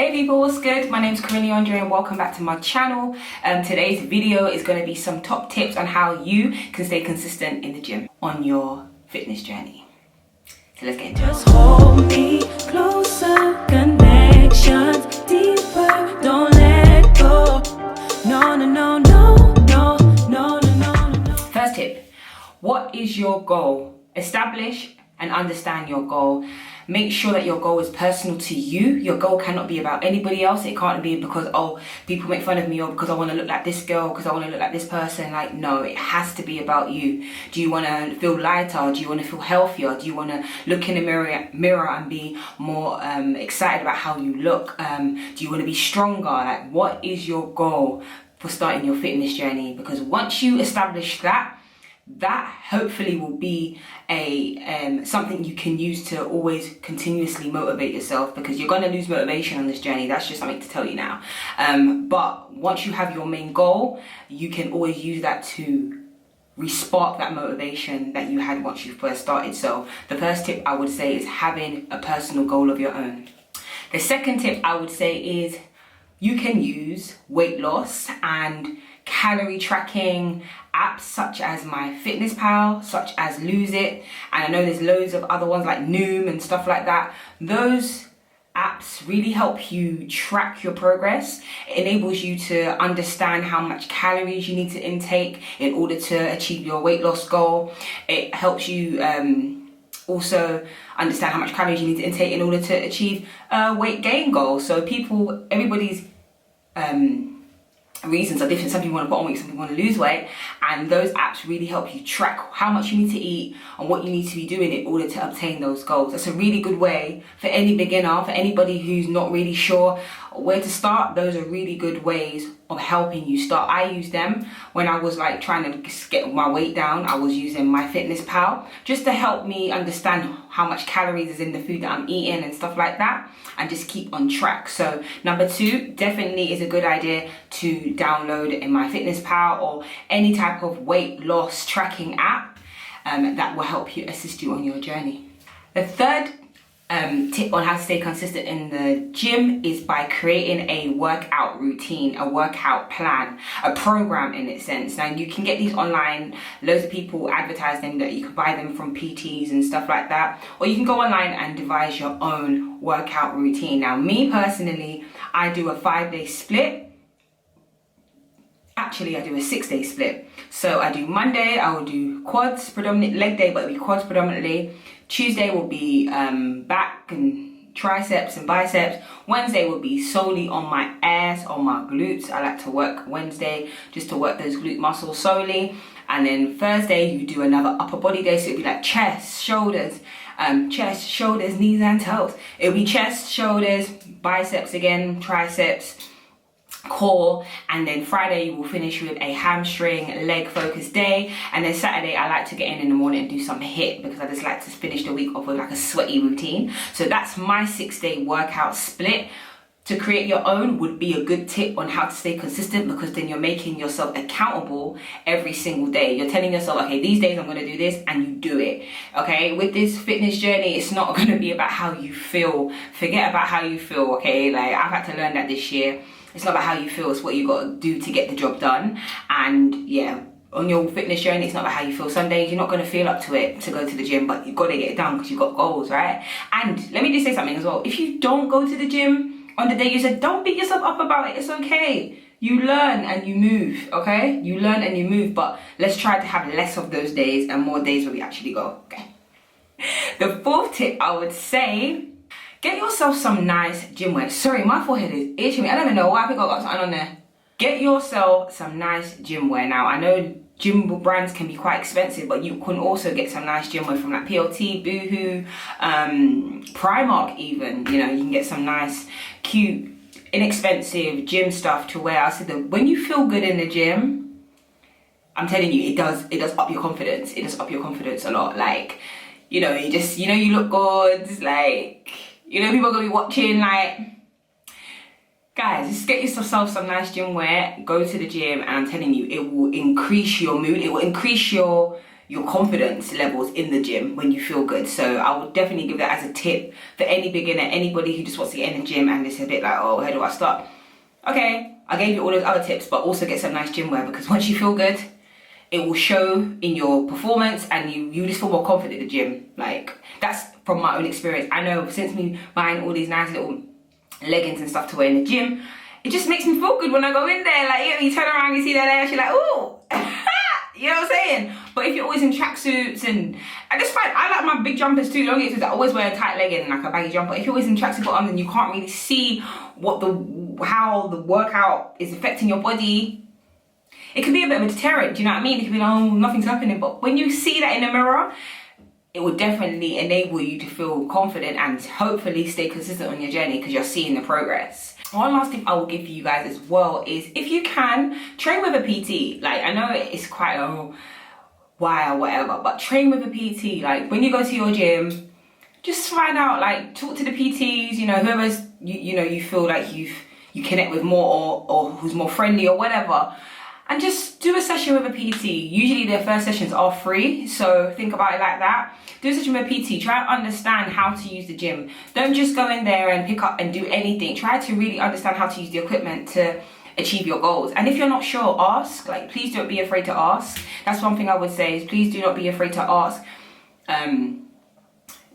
Hey people, what's good? My name's Corinne Andre and welcome back to my channel. Today's video is going to be some top tips on how you can stay consistent in the gym on your fitness journey. So let's get into it. Just hold me closer, connections deeper, don't let go. No, no, no, no, no, no, no, no, no. First tip, what is your goal? Establish and understand your goal. Make sure that your goal is personal to you. Your goal cannot be about anybody else. It can't be because, oh, people make fun of me, or because I want to look like this girl, because I want to look like this person. Like, no, it has to be about you. Do you want to feel lighter? Do you want to feel healthier? Do you want to look in the mirror and be more excited about how you look? Do you want to be stronger? Like, what is your goal for starting your fitness journey? Because once you establish that hopefully will be a something you can use to always continuously motivate yourself, because you're going to lose motivation on this journey. That's just something to tell you now. But once you have your main goal, you can always use that to re-spark that motivation that you had once you first started. So the first tip I would say is having a personal goal of your own. The second tip I would say is you can use weight loss and calorie tracking apps such as MyFitnessPal, such as Lose It, and I know there's loads of other ones like Noom and stuff like that. Those apps really help you track your progress. It enables you to understand how much calories you need to intake in order to achieve your weight loss goal. It helps you also understand how much calories you need to intake in order to achieve a weight gain goal. So everybody's reasons are different. Some people want to put on weight, some people want to lose weight, and those apps really help you track how much you need to eat and what you need to be doing in order to obtain those goals. That's a really good way for any beginner, for anybody who's not really sure where to start. Those are really good ways of helping you start. I used them when I was like trying to get my weight down. I was using MyFitnessPal just to help me understand how much calories is in the food that I'm eating and stuff like that, and just keep on track. So number 2 definitely is a good idea to download in MyFitnessPal or any type of weight loss tracking app that will help you assist you on your journey. The third tip on how to stay consistent in the gym is by creating a workout routine, a workout plan, a program in its sense. Now you can get these online. Loads of people advertise them, that you can buy them from PTs and stuff like that, or you can go online and devise your own workout routine. Now me personally, I do a 5-day split. Actually, I do a 6-day split. So I do Monday, I will do quads, predominant leg day, but it'll be quads predominantly. Tuesday will be back and triceps and biceps. Wednesday will be solely on my ass, on my glutes. I like to work Wednesday just to work those glute muscles solely. And then Thursday you do another upper body day, so it'll be like chest, shoulders, knees and toes. It'll be chest, shoulders, biceps again, triceps, core, and then Friday you will finish with a hamstring leg focused day, and then Saturday I like to get in the morning and do some HIIT, because I just like to finish the week off with like a sweaty routine. So that's my 6-day workout split. To create your own would be a good tip on how to stay consistent, because then you're making yourself accountable every single day. You're telling yourself, okay, these days I'm going to do this, and you do it. Okay, with this fitness journey, it's not going to be about how you feel. Forget about how you feel, okay? Like, I've had to learn that this year. It's not about how you feel, it's what you got to do to get the job done. And yeah, on your fitness journey, it's not about how you feel. Some days you're not going to feel up to it to go to the gym, but you've got to get it done because you've got goals, right? And let me just say something as well. If you don't go to the gym on the day you said, don't beat yourself up about it. It's okay. You learn and you move, okay? You learn and you move, but let's try to have less of those days and more days where we actually go, okay? The 4th tip I would say, get yourself some nice gym wear. Sorry, my forehead is itching me. I don't even know why. I think I got something on there. Get yourself some nice gym wear. Now, I know gym brands can be quite expensive, but you can also get some nice gym wear from like PLT, Boohoo, Primark even. You know, you can get some nice, cute, inexpensive gym stuff to wear. I said that when you feel good in the gym, I'm telling you, it does up your confidence. It does up your confidence a lot. Like, you know, you look good, like, you know, people are going to be watching, like, guys, just get yourself some nice gym wear, go to the gym, and I'm telling you, it will increase your mood, it will increase your your confidence levels in the gym when you feel good. So I would definitely give that as a tip for any beginner, anybody who just wants to get in the gym and it's a bit like, oh, where do I start? Okay, I gave you all those other tips, but also get some nice gym wear, because once you feel good, it will show in your performance and you just feel more confident in the gym. Like, that's from my own experience. I know since me buying all these nice little leggings and stuff to wear in the gym, it just makes me feel good when I go in there. Like, you turn around, you see that legs, you're like, ooh. You know what I'm saying? But if you're always in tracksuits, and I just find I like my big jumpers too. Don't get it, I always wear a tight legging and like a baggy jumper. If you're always in tracksuit bottoms and you can't really see how the workout is affecting your body, it can be a bit of a deterrent. Do you know what I mean? It can be like, oh, nothing's happening. But when you see that in the mirror, it will definitely enable you to feel confident and hopefully stay consistent on your journey because you're seeing the progress. One last tip I will give you guys as well is, if you can, train with a PT. Like, I know it's quite why or whatever, but train with a PT. Like, when you go to your gym, just find out, like, talk to the PTs, you know, whoever's you feel like you connect with more, or who's more friendly or whatever, and just do a session with a PT. Usually their first sessions are free, so think about it like that. Do a session with a PT. Try to understand how to use the gym. Don't just go in there and pick up and do anything. Try to really understand how to use the equipment to achieve your goals. And if you're not sure, ask. Like, please don't be afraid to ask. That's one thing I would say, is please do not be afraid to ask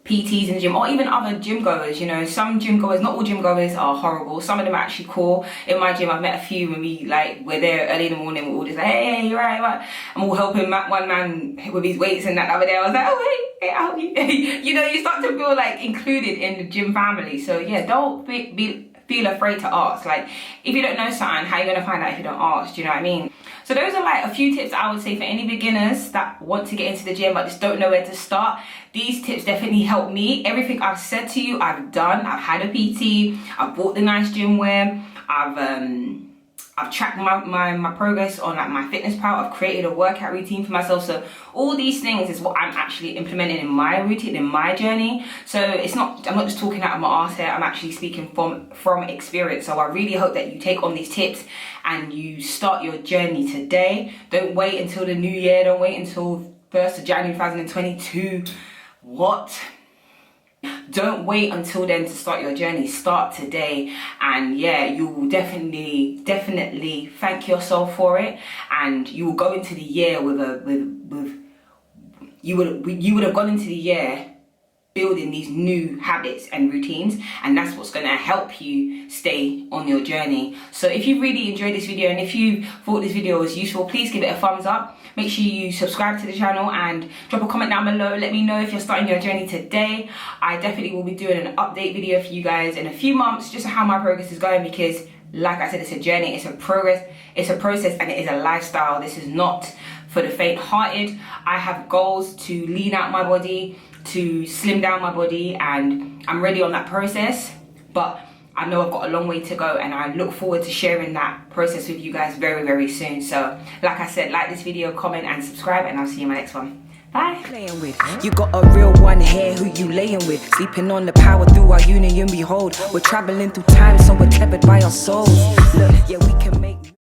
PTs in the gym, or even other gym goers. You know, some gym goers, not all gym goers are horrible. Some of them are actually cool. In my gym, I've met a few when we're there early in the morning, we're all just like, hey, you're right, what? I'm all helping one man with his weights and that. The other day I was like, oh, hey, I'll help you. You know, you start to feel like included in the gym family. So yeah, don't feel afraid to ask. Like, if you don't know something, how are you going to find out if you don't ask? Do you know what I mean? So those are like a few tips I would say for any beginners that want to get into the gym but just don't know where to start. These tips definitely help me. Everything I've said to you, I've done. I've had a PT, I've bought the nice gym wear, I've tracked my progress on like MyFitnessPal. I've created a workout routine for myself. So all these things is what I'm actually implementing in my routine, in my journey. So I'm not just talking out of my arse here. I'm actually speaking from experience. So I really hope that you take on these tips and you start your journey today. Don't wait until the new year. Don't wait until 1st of January 2022. What? Don't wait until then to start your journey. Start today, and yeah, you will definitely thank yourself for it, and you will go into the year you would have gone into the year building these new habits and routines, and that's what's going to help you stay on your journey. So if you really enjoyed this video and if you thought this video was useful, please give it a thumbs up. Make sure you subscribe to the channel and drop a comment down below. Let me know if you're starting your journey today. I definitely will be doing an update video for you guys in a few months, just how my progress is going, because like I said, it's a journey, it's a process, and it is a lifestyle. This is not for the faint-hearted. I have goals to lean out my body, to slim down my body, and I'm ready on that process, but I know I've got a long way to go, and I look forward to sharing that process with you guys very, very soon. So like I said, like this video, comment and subscribe, and I'll see you in my next one. Bye. Playing with. You got a real one here who you laying with. Sleeping on the power through our union, behold. We're traveling through time, so we're tethered by our souls. Look, yeah, we can